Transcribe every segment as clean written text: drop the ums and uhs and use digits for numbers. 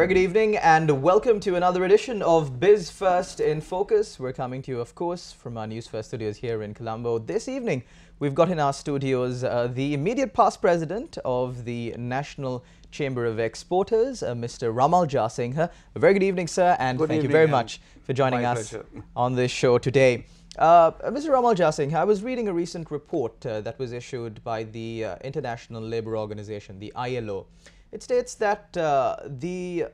very good evening and welcome to another edition of Biz First in Focus. We're coming to you, of course, from our Newsfirst studios here in Colombo. This evening, we've got in our studios the immediate past president of the National Chamber of Exporters, Mr. Ramal Jasinghe. A very good evening, sir, and thank you very much for joining us on this show today. Mr. Ramal Jasinghe, I was reading a recent report that was issued by the International Labour Organization, the ILO. It states that the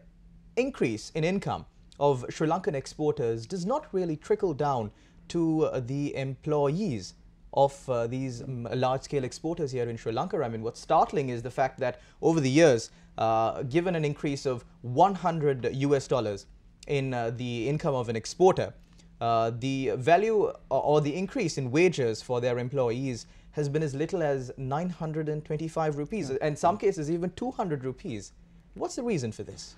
increase in income of Sri Lankan exporters does not really trickle down to the employees of these large-scale exporters here in Sri Lanka. I mean, what's startling is the fact that over the years, given an increase of $100 in the income of an exporter, the value or the increase in wages for their employees has been as little as 925 rupees, and in some cases even 200 rupees. What's the reason for this?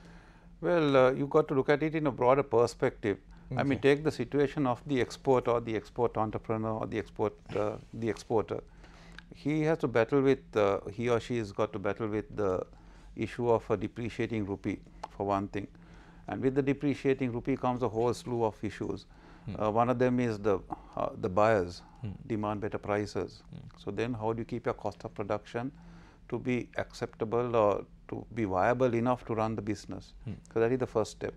Well, you've got to look at it in a broader perspective. Okay. I mean, take the situation of the exporter or the export entrepreneur or the exporter. He has to battle with, he or she has got to battle with the issue of a depreciating rupee, for one thing. And with the depreciating rupee comes a whole slew of issues. One of them is the buyers demand better prices. So then how do you keep your cost of production to be acceptable or to be viable enough to run the business? So that is the first step.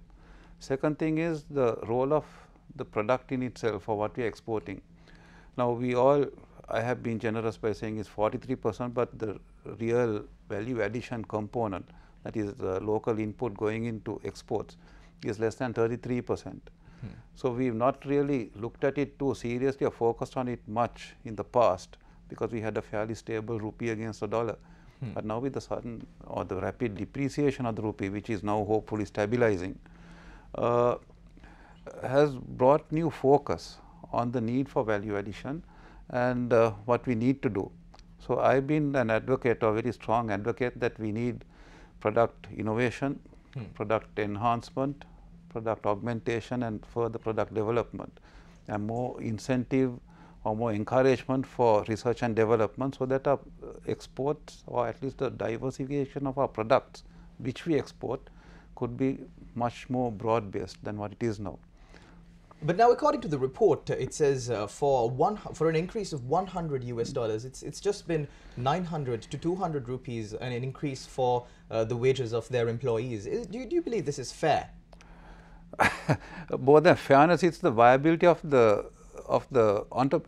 Second thing is the role of the product in itself or what we are exporting. Now I have been generous by saying it's 43%, but the real value addition component, that is the local input going into exports, is less than 33%. So we've not really looked at it too seriously or focused on it much in the past because we had a fairly stable rupee against the dollar. But now with the sudden or the rapid depreciation of the rupee, which is now hopefully stabilizing, has brought new focus on the need for value addition and what we need to do. So I've been an advocate, or a very strong advocate, that we need product innovation, product enhancement, product augmentation and further product development, and more incentive or more encouragement for research and development, so that our exports, or at least the diversification of our products which we export, could be much more broad based than what it is now. But now, according to the report, it says for an increase of $100, it's just been 900 to 200 rupees, and an increase for the wages of their employees. Do you believe this is fair? More than fairness, it's the viability of the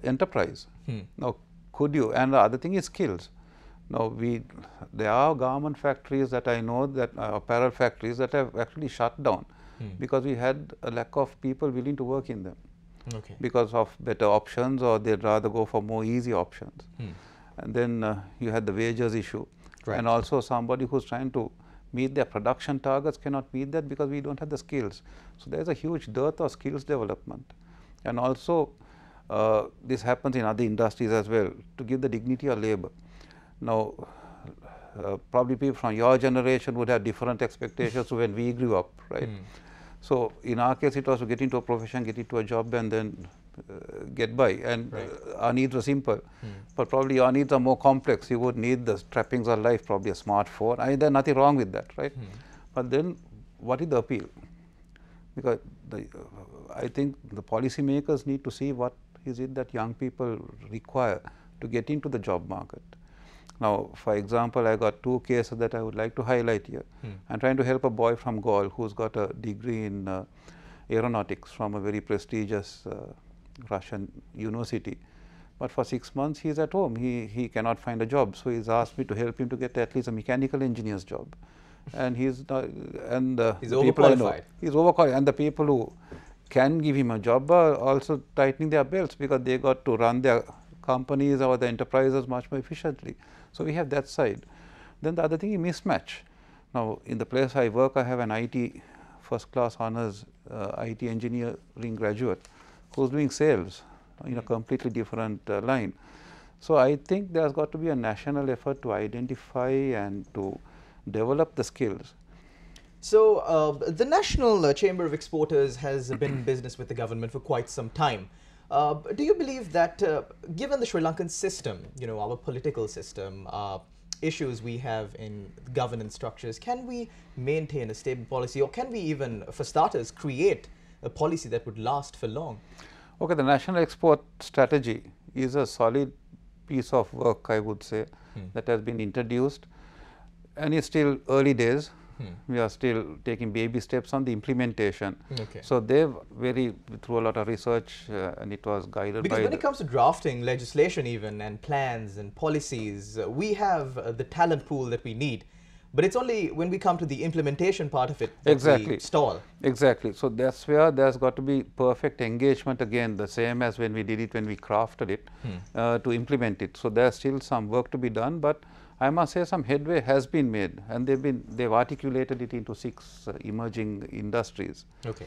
enterprise. Now, could you? And the other thing is skills. Now, there are garment factories that I know, that apparel factories that have actually shut down because we had a lack of people willing to work in them because of better options, or they'd rather go for more easy options. And then you had the wages issue, and also somebody who's trying to meet their production targets cannot meet that because we don't have the skills. So there's a huge dearth of skills development. And also this happens in other industries as well, to give the dignity of labor. Now probably people from your generation would have different expectations when we grew up, right? So in our case it was to get into a profession, get into a job and then get by, and our needs were simple. But probably your needs are more complex. You would need the trappings of life, probably a smartphone. I mean, there's nothing wrong with that, right? But then what is the appeal? Because I think the policymakers need to see what is it that young people require to get into the job market. Now, for example, I got two cases that I would like to highlight here. I'm trying to help a boy from Gaul who's got a degree in aeronautics from a very prestigious Russian university. But for 6 months he is at home. He cannot find a job. So he's asked me to help him to get at least a mechanical engineer's job. And he's overqualified. He's overqualified. And the people who can give him a job are also tightening their belts because they got to run their companies or the enterprises much more efficiently. So we have that side. Then the other thing is mismatch. Now in the place I work, I have an IT first class honors IT engineering graduate who's doing sales in a completely different line. So I think there's got to be a national effort to identify and to develop the skills. So the National Chamber of Exporters has been in business with the government for quite some time. Do you believe that given the Sri Lankan system, our political system, issues we have in governance structures, can we maintain a stable policy, or can we even, for starters, create a policy that would last for long? Okay, the national export strategy is a solid piece of work, I would say, that has been introduced, and it's still early days. We are still taking baby steps on the implementation. Okay. So they've through a lot of research, and it was guided Because by when it comes to drafting legislation even and plans and policies, we have the talent pool that we need. But it's only when we come to the implementation part of it that we stall. Exactly. So that's where there's got to be perfect engagement again, the same as when we did it, when we crafted it, to implement it. So there's still some work to be done, but I must say some headway has been made, and they've articulated it into 6 emerging industries. Okay.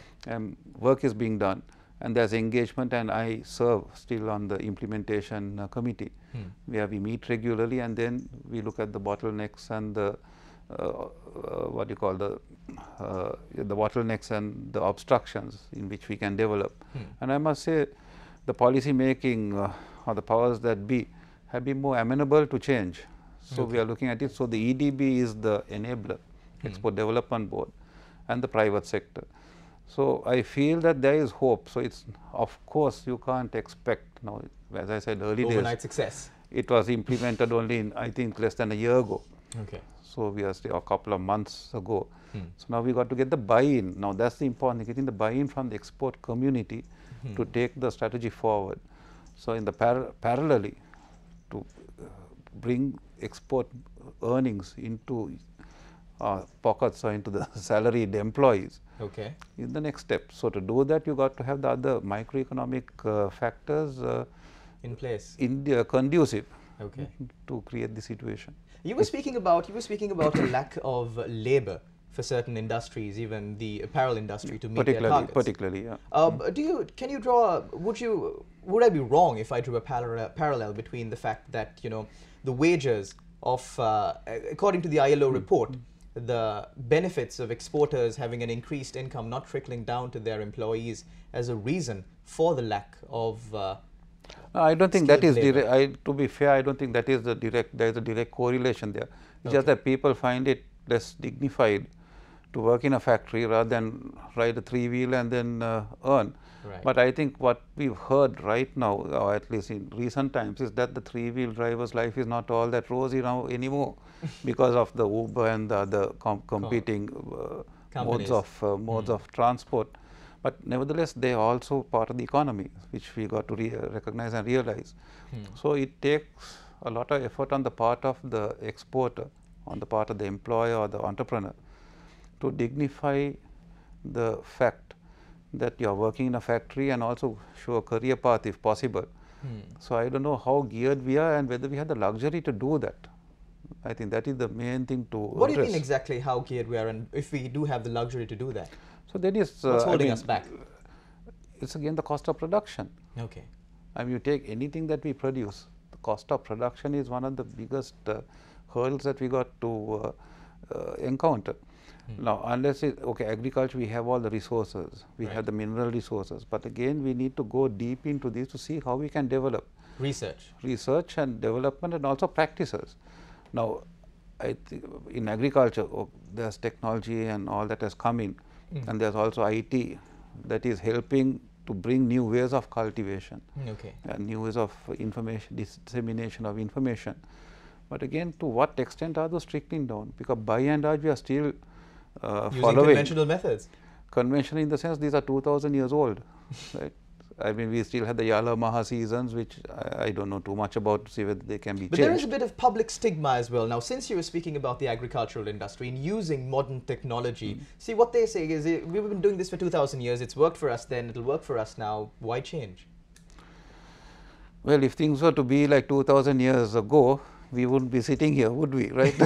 Work is being done, and there's engagement, and I serve still on the implementation committee, where we meet regularly, and then we look at the bottlenecks and the what you call the bottlenecks and the obstructions in which we can develop. And I must say the policy making or the powers that be have been more amenable to change. So we are looking at it. So the EDB is the enabler, Export Development Board, and the private sector. So I feel that there is hope. So it's, of course, you can't expect now, as I said, early overnight days. Success. It was implemented only in, I think, less than a year ago. Okay. So we are still a couple of months ago. So now we got to get the buy-in. Now that's the important thing, getting the buy-in from the export community to take the strategy forward. So in the parallelly to bring export earnings into pockets or into the salaried employees. Okay. Is the next step. So to do that, you got to have the other microeconomic factors in place, conducive to create the situation. You were speaking about a lack of labor for certain industries, even the apparel industry, to meet their targets. Particularly, yeah. Can you draw? Would I be wrong if I drew a parallel between the fact that the wages of, according to the ILO report, the benefits of exporters having an increased income not trickling down to their employees as a reason for the lack of I don't think that is direct. To be fair, I don't think that is there is a direct correlation there. It's just that people find it less dignified to work in a factory rather than ride a 3-wheel and then earn. Right. But I think what we've heard right now, or at least in recent times, is that the 3-wheel driver's life is not all that rosy now anymore because of the Uber and the other competing modes of transport. But nevertheless, they are also part of the economy, which we got to recognize and realize. So it takes a lot of effort on the part of the exporter, on the part of the employer or the entrepreneur, to dignify the fact that you are working in a factory and also show a career path if possible. So I don't know how geared we are and whether we have the luxury to do that. I think that is the main thing to What do you mean exactly how geared we are, and if we do have the luxury to do that? So that is what's holding us back? It's again the cost of production. Okay. I mean, you take anything that we produce, the cost of production is one of the biggest hurdles that we got to encounter. Now, unless agriculture, we have all the resources, we have the mineral resources, but again, we need to go deep into this to see how we can develop research and development, and also practices. Now, I think in agriculture, there's technology and all that has come in, and there's also IT that is helping to bring new ways of cultivation and new ways of information, dissemination of information. But again, to what extent are those trickling down? Because by and large, we are still using following conventional methods. Conventional in the sense these are 2000 years old, right? I mean, we still have the Yala Maha seasons, which I don't know too much about to see whether they can be changed. But there is a bit of public stigma as well. Now, since you were speaking about the agricultural industry and using modern technology, see, what they say is we've been doing this for 2000 years, it's worked for us then, it'll work for us now, why change? Well, if things were to be like 2000 years ago, we wouldn't be sitting here, would we, right?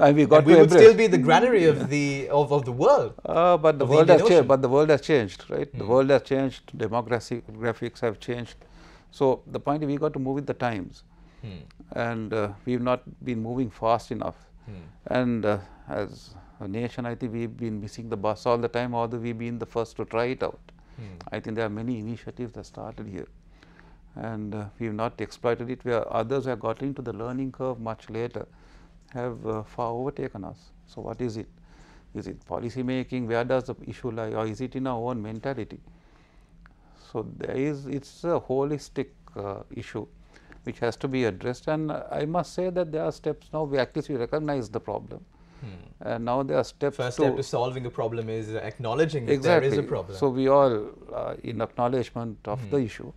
And we would still be the granary of the world. But the world has changed. But the world has changed, right? The world has changed. Demographics have changed. So the point is, we got to move with the times, and we've not been moving fast enough. And as a nation, I think we've been missing the bus all the time, although we've been the first to try it out. I think there are many initiatives that started here. and we have not exploited it, where others who have got into the learning curve much later have far overtaken us. So, what is it? Is it policy making? Where does the issue lie, or is it in our own mentality? So, it's a holistic issue which has to be addressed, and I must say that there are steps now. At least we recognize the problem, and now there are steps. First step to solving a problem is acknowledging that exactly. there is a problem. So, we all in acknowledgement of the issue,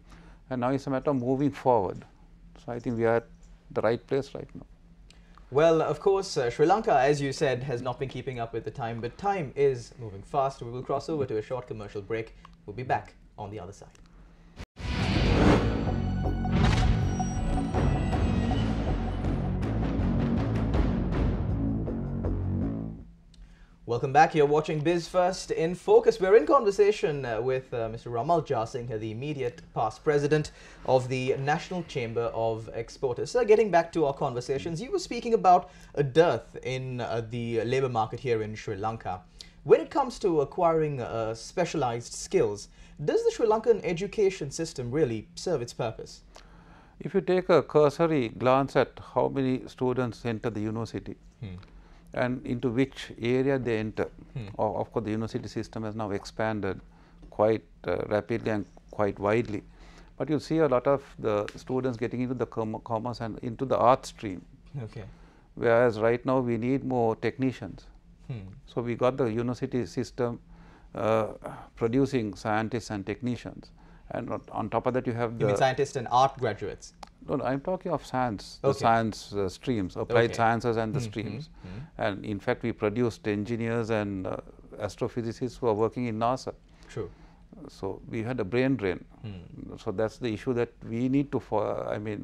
and now it's a matter of moving forward. So, I think we are at the right place right now. Well, of course, Sri Lanka, as you said, has not been keeping up with the time, but time is moving fast. We will cross over to a short commercial break. We'll be back on the other side. Welcome back. You're watching Biz First in Focus. We're in conversation with Mr. Ramal Jasingh, the immediate past president of the National Chamber of Exporters. Sir, getting back to our conversations, you were speaking about a dearth in the labour market here in Sri Lanka. When it comes to acquiring specialised skills, does the Sri Lankan education system really serve its purpose? If you take a cursory glance at how many students enter the university, and into which area they enter. Of course, the university system has now expanded quite rapidly and quite widely, but you see a lot of the students getting into the commerce and into the art stream. Okay. Whereas right now we need more technicians. So, we got the university system producing scientists and technicians, and on top of that you have You mean scientists and art graduates? No, I am talking of science, Okay. the science streams, applied Okay. sciences and the streams. And in fact, we produced engineers and astrophysicists who are working in NASA. True. So, we had a brain drain. So, that is the issue that we need to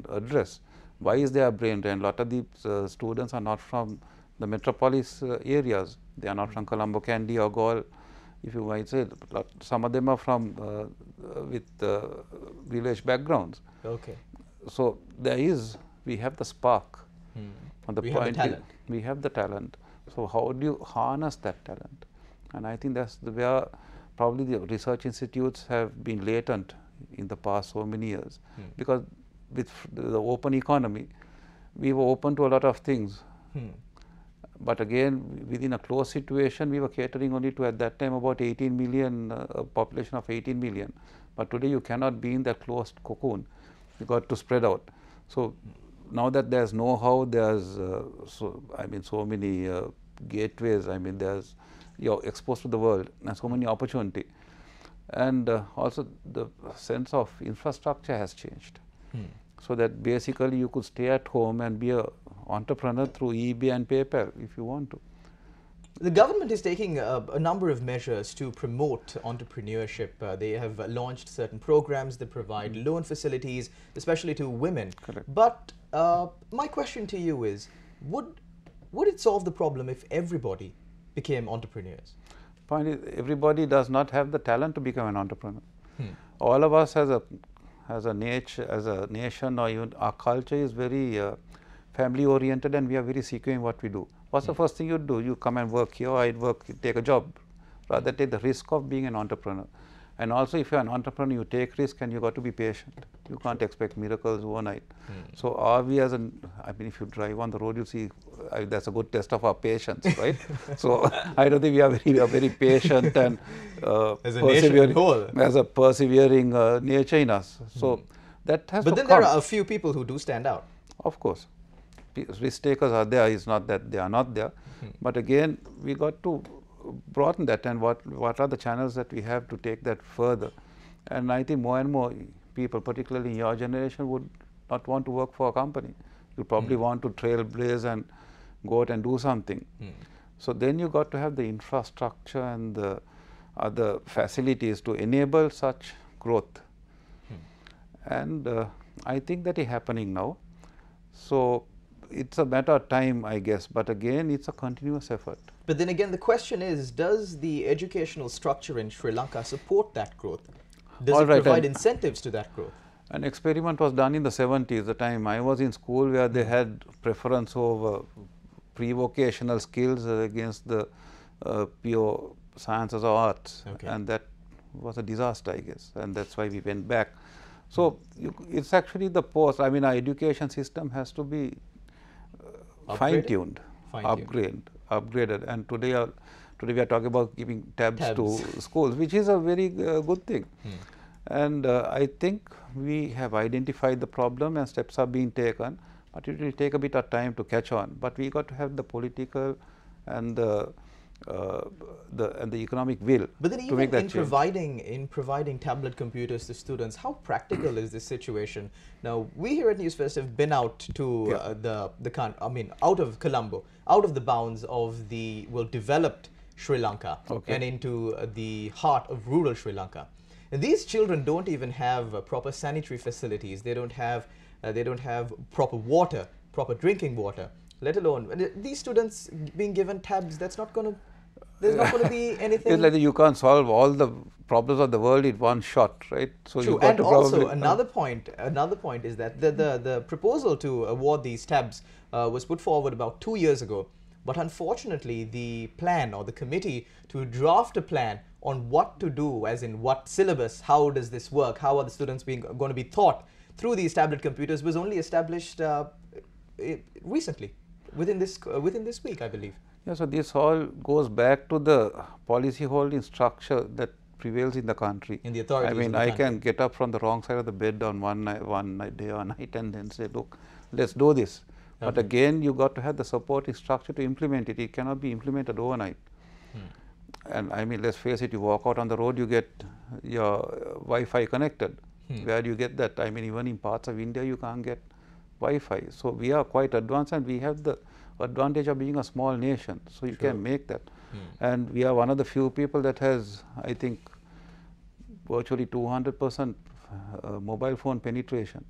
address. Why is there a brain drain? A lot of these students are not from the metropolis areas. They are not from Colombo, Kandy or Galle, if you might say. Some of them are from with village backgrounds. Okay. So, we have the spark. On the We point have the talent. We have the talent. So, how do you harness that talent? And I think that's where probably the research institutes have been latent in the past so many years, because with the open economy, we were open to a lot of things. But again, within a closed situation, we were catering only to, at that time, about 18 million, a population of 18 million. But today, you cannot be in that closed cocoon. You got to spread out. So, now that there's know-how, there's so many gateways. There's, you're exposed to the world and so many opportunity, and also the sense of infrastructure has changed. So that basically you could stay at home and be an entrepreneur through eBay and PayPal if you want to. The government is taking a number of measures to promote entrepreneurship. They have launched certain programs that provide loan facilities, especially to women. Correct. But my question to you is, would it solve the problem if everybody became entrepreneurs? Point is, everybody does not have the talent to become an entrepreneur. All of us as a nation, or even our culture is very family oriented, and we are very secure in what we do. What's the first thing you do? You come and work here, I'd work, take a job, rather take the risk of being an entrepreneur. And also, if you're an entrepreneur, you take risk and you got to be patient. You can't expect miracles overnight. So, are we as if you drive on the road, you see that's a good test of our patience, right? So, I don't think we are very patient and as a nation whole, as a persevering nature in us. So, that has But to then come. there are a few people who do stand out. Of course. Risk takers are there, it's not that they are not there. But again, we got to broaden that, and what are the channels that we have to take that further. And I think more and more people, particularly in your generation, would not want to work for a company. You probably want to trailblaze and go out and do something. So then you got to have the infrastructure and the other facilities to enable such growth. And I think that is happening now. So it's a matter of time, I guess, but again, it's a continuous effort. But then again, the question is, does the educational structure in Sri Lanka support that growth? Does it provide incentives to that growth? An experiment was done in the 70s, the time I was in school, where they had preference over pre-vocational skills against the pure sciences or arts. Okay. And that was a disaster, I guess, and that's why we went back. So, it's actually the post. I mean, our education system has to be fine-tuned, upgraded. And today we are talking about giving tabs to schools, which is a very good thing. And I think we have identified the problem and steps are being taken, but it will take a bit of time to catch on. But we got to have the political and the economic will but then to even make that in providing tablet computers to students, how practical is this situation? Now, we here at Newsfirst have been out to out of Colombo, out of the bounds of the developed Sri Lanka, and into the heart of rural Sri Lanka. And these children don't even have proper sanitary facilities. They don't have proper water, proper drinking water, let alone these students being given tabs. That's not going to. There's not going to be anything. It's like you can't solve all the problems of the world in one shot, right? So true. You got and to also another point is that the proposal to award these tabs was put forward about 2 years ago. But unfortunately, the plan or the committee to draft a plan on what to do, as in what syllabus, how does this work, how are the students going to be taught through these tablet computers, was only established recently, within this week, I believe. Yeah, so this all goes back to the policy holding structure that prevails in the country. In the authorities. I mean, I can get up from the wrong side of the bed on one day or night and then say, look, let's do this. But again, you got to have the supporting structure to implement it. It cannot be implemented overnight. And I mean, let's face it, you walk out on the road, you get your Wi-Fi connected. Where do you get that? I mean, even in parts of India, you can't get Wi-Fi. So we are quite advanced, and we have the advantage of being a small nation. So you can make that. And we are one of the few people that has, I think, virtually 200% mobile phone penetration.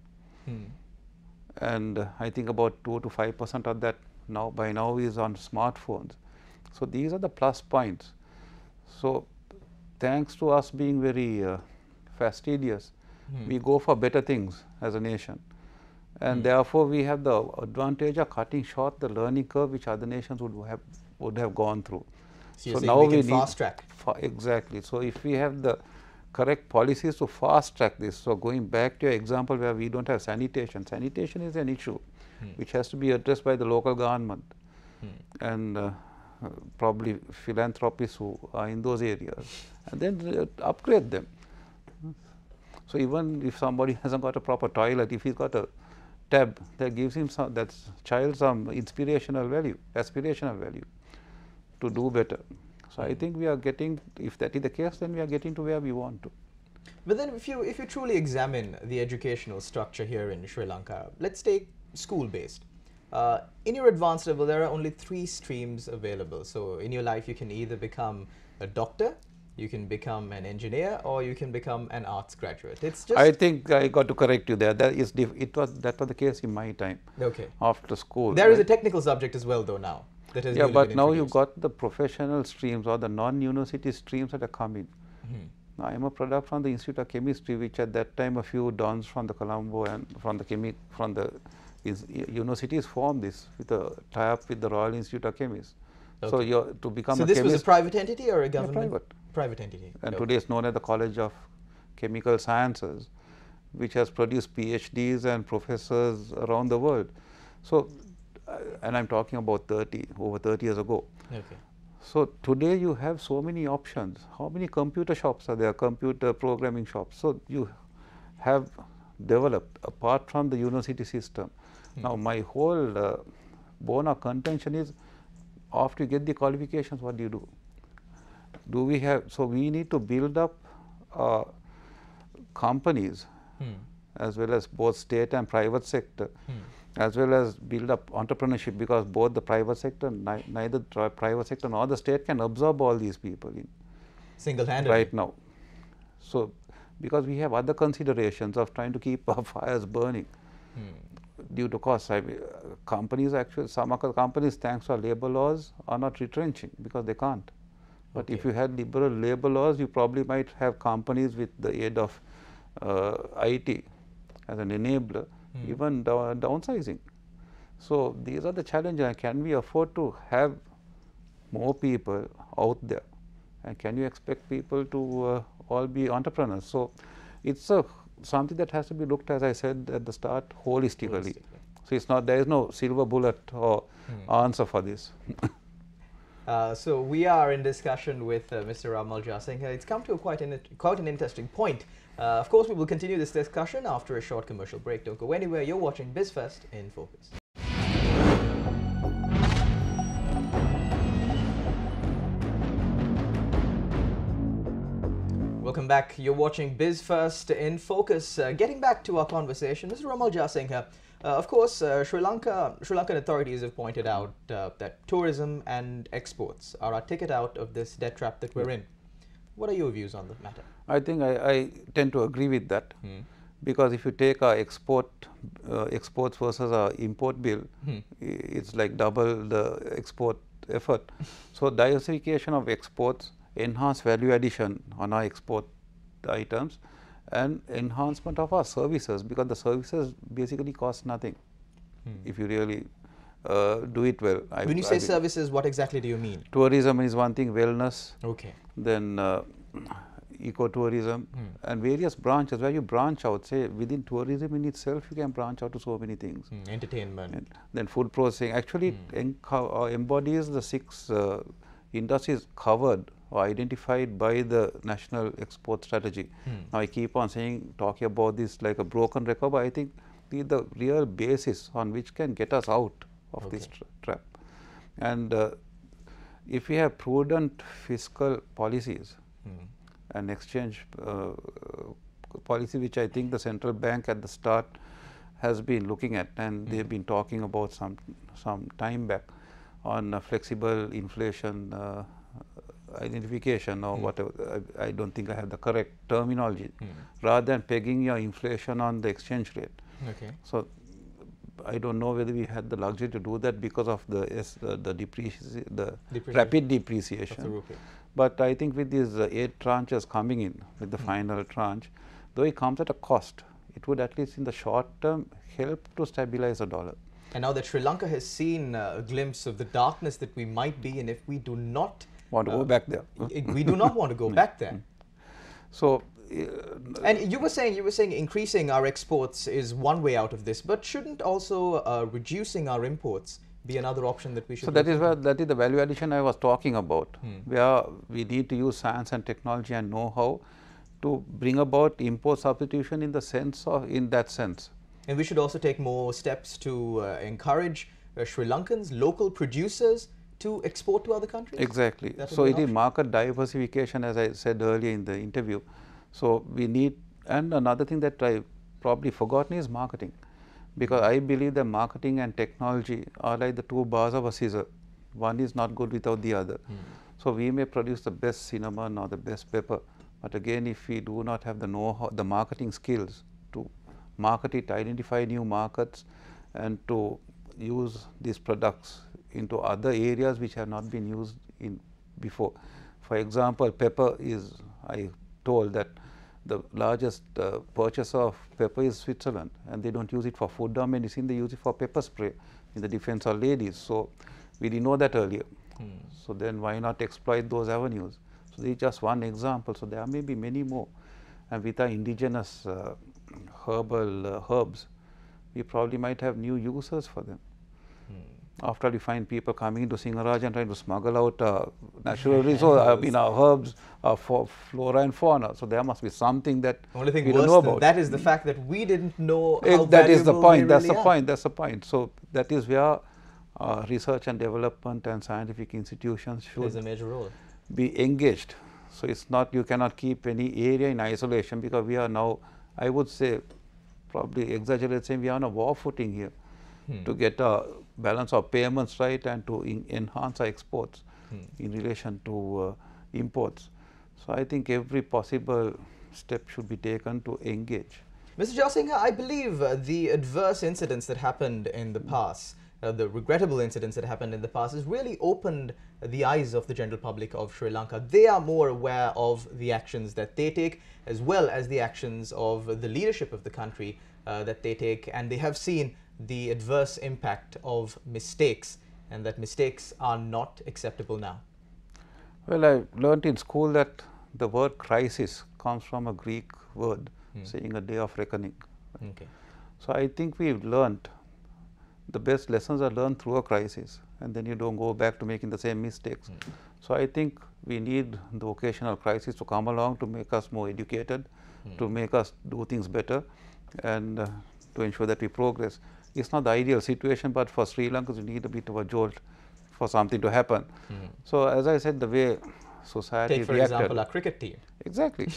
And I think about 2 to 5% of that by now is on smartphones. So these are the plus points. So thanks to us being very fastidious, we go for better things as a nation. And therefore, we have the advantage of cutting short the learning curve which other nations would have gone through. So now we can fast track. Exactly. So if we have the correct policies to fast track this. So going back to your example where we don't have sanitation. Sanitation is an issue which has to be addressed by the local government and probably philanthropists who are in those areas, and then upgrade them. So even if somebody hasn't got a proper toilet, if he's got a tab that gives him that child some inspirational value, aspirational value to do better. So I think we are getting, if that is the case, then we are getting to where we want to. But then if you truly examine the educational structure here in Sri Lanka, let's take school-based. In your advanced level, there are only 3 streams available. So in your life, you can either become a doctor, you can become an engineer, or you can become an arts graduate. It's just. I think I got to correct you there. That was the case in my time. Okay. After school. There is a technical subject as well, though, now. That has but now you've got the professional streams or the non-university streams that are coming. Now, I am a product from the Institute of Chemistry, which at that time a few dons from the Colombo and from the universities formed this with a tie-up with the Royal Institute of Chemists. So to become a chemist. So this was a private entity or a government? Private. Private entity. And today it's known as the College of Chemical Sciences, which has produced PhDs and professors around the world. So, and I'm talking about over 30 years ago. Okay. So today you have so many options. How many computer shops are there, computer programming shops? So you have developed apart from the university system. Now my whole bone of contention is, after you get the qualifications, what do you do? Do we have, so we need to build up companies as well as both state and private sector, as well as build up entrepreneurship, because both the private sector, neither the private sector nor the state can absorb all these people in single-handedly right now. So because we have other considerations of trying to keep our fires burning due to costs. Companies actually, some companies, thanks to our labor laws, are not retrenching because they can't. But if you had liberal labor laws, you probably might have companies with the aid of IT as an enabler, even downsizing. So these are the challenges. Can we afford to have more people out there? And can you expect people to all be entrepreneurs? So it's a something that has to be looked, as I said at the start, holistically. So it's not, there is no silver bullet or answer for this. So we are in discussion with Mr. Ramal Jasinghe. It's come to quite an interesting point. Of course, we will continue this discussion after a short commercial break. Don't go anywhere. You're watching BizFirst in Focus. Welcome back. You're watching BizFirst in Focus. Getting back to our conversation, Mr. Ramal Jasinghe. Of course, Sri Lankan authorities have pointed out that tourism and exports are our ticket out of this debt trap that we're in. What are your views on the matter? I think I tend to agree with that, because if you take our exports versus our import bill, it's like double the export effort. So diversification of exports, enhanced value addition on our export items, and enhancement of our services, because the services basically cost nothing if you really do it well. When you say services, what exactly do you mean? Tourism is one thing, wellness, then ecotourism, and various branches where you branch out. Say within tourism in itself, you can branch out to so many things. Entertainment. And then food processing. Actually, embodies the 6 industries covered or identified by the national export strategy. Now I keep on talking about this like a broken record, but I think the real basis on which can get us out of this trap. And if we have prudent fiscal policies and exchange policy, which I think the central bank at the start has been looking at, and they have been talking about some time back on flexible inflation identification or whatever. I don't think I have the correct terminology. Rather than pegging your inflation on the exchange rate. So I don't know whether we had the luxury to do that because of the rapid depreciation. But I think with these 8 tranches coming in, with the final tranche, though it comes at a cost, it would at least in the short term help to stabilize the dollar. And now that Sri Lanka has seen a glimpse of the darkness that we might be in if we do not want to go back there. We do not want to go back there. So, and you were saying increasing our exports is one way out of this, but shouldn't also reducing our imports be another option that we should? So that is the value addition I was talking about, where we need to use science and technology and know-how to bring about import substitution in that sense. And we should also take more steps to encourage Sri Lankans, local producers, to export to other countries? Exactly. So it is market diversification, as I said earlier in the interview. So we need, and another thing that I probably forgotten is marketing, because I believe that marketing and technology are like the 2 bars of a scissor. One is not good without the other. So we may produce the best cinnamon or the best pepper, but again, if we do not have the know-how, the marketing skills to market it, identify new markets, and to use these products into other areas which have not been used in before. For example, pepper is, I told that the largest purchaser of pepper is Switzerland, and they don't use it for food or medicine, they use it for pepper spray in the defense of ladies. So we didn't know that earlier. So then why not exploit those avenues? So this is just one example. So there may be many more. And with our indigenous herbal herbs, we probably might have new uses for them. After we find people coming into Singaraj and trying to smuggle out natural resources, our herbs, for flora and fauna. So there must be something that only thing we worse don't know than about. That is the fact that we didn't know how that is the point. That's the point. So that is where research and development and scientific institutions should plays a major role. Be engaged. So it's not, you cannot keep any area in isolation, because we are now, I would say, probably exaggerate saying we are on a war footing here to get a balance of payments right and to enhance our exports in relation to imports. So I think every possible step should be taken to engage. Mr. Jasinghe, I believe the adverse incidents that happened in the past, the regrettable incidents that happened in the past, has really opened the eyes of the general public of Sri Lanka. They are more aware of the actions that they take, as well as the actions of the leadership of the country that they take, and they have seen the adverse impact of mistakes, and that mistakes are not acceptable now. Well, I learned in school that the word crisis comes from a Greek word seeing a day of reckoning. Okay. So I think we've learned, the best lessons are learned through a crisis, and then you don't go back to making the same mistakes. So I think we need the occasional crisis to come along to make us more educated, to make us do things better, and to ensure that we progress. It's not the ideal situation, but for Sri Lanka, we need a bit of a jolt for something to happen. So as I said, the way society Take, for reacted, example, our cricket team. exactly,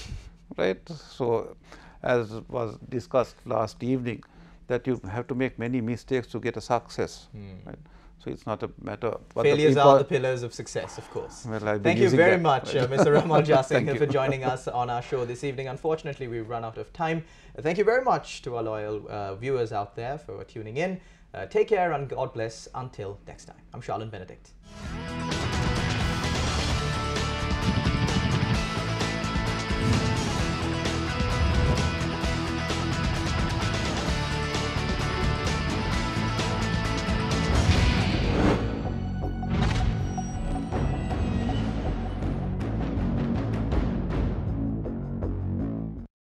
right. So as was discussed last evening, that you have to make many mistakes to get a success, right? So it's not a matter. Failures are the pillars of success, of course. Well, thank you very much, Mr. Ramal Jasingh, for you. joining us on our show this evening. Unfortunately, we've run out of time. Thank you very much to our loyal viewers out there for tuning in. Take care and God bless until next time. I'm Charlene Benedict.